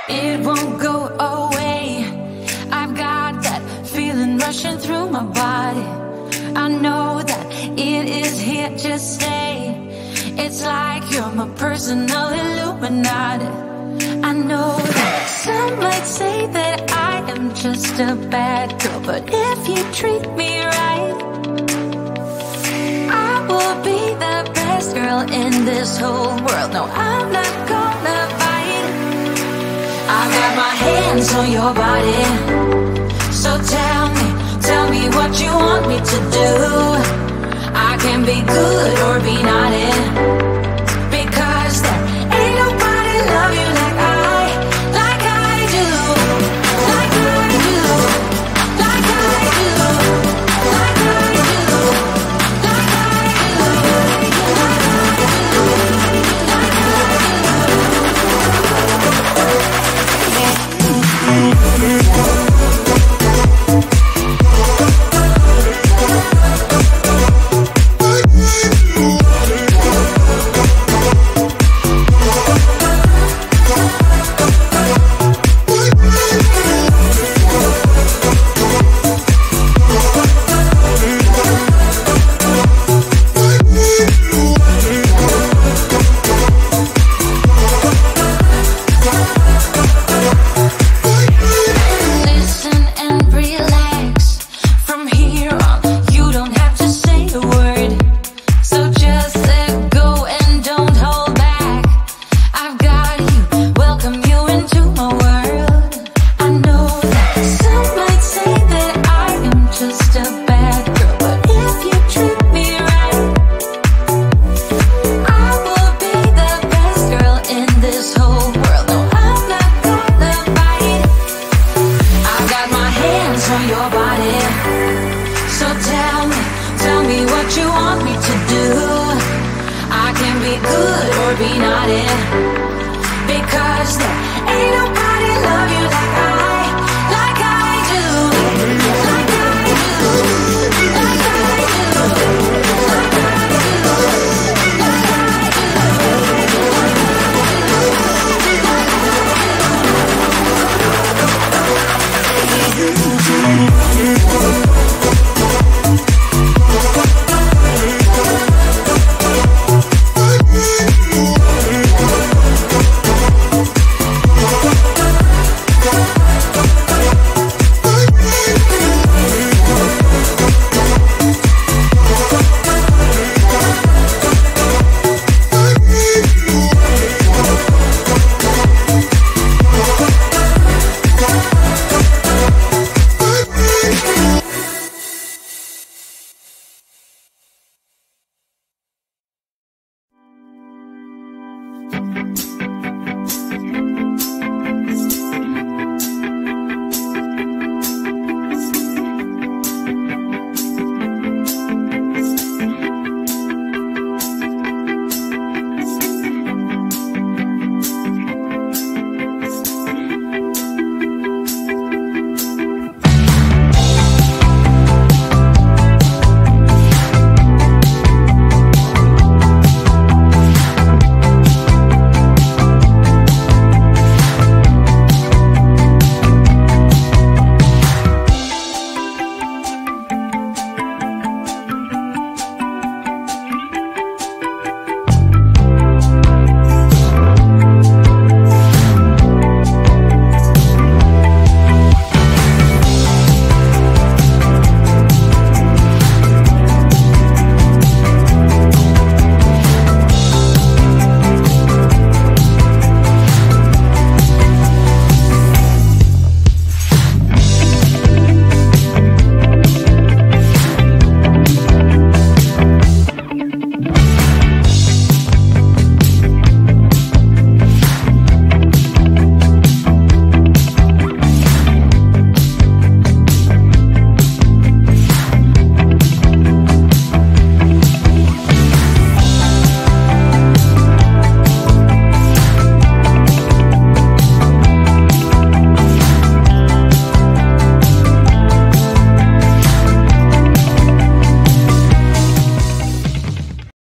It won't go away. I've got that feeling rushing through my body. I know that it is here to stay. It's like you're my personal Illuminati. I know that some might say that I am just a bad girl, but if you treat me right, I will be the best girl in this whole world. No, I'm not gonna fight. I got my hands on your body, so tell me what you want me to do. I can be good or be naughty, because there ain't nobody love you like I do, like I do, like I do, like I do, like I do, like be naughty, because there ain't nobody love you like I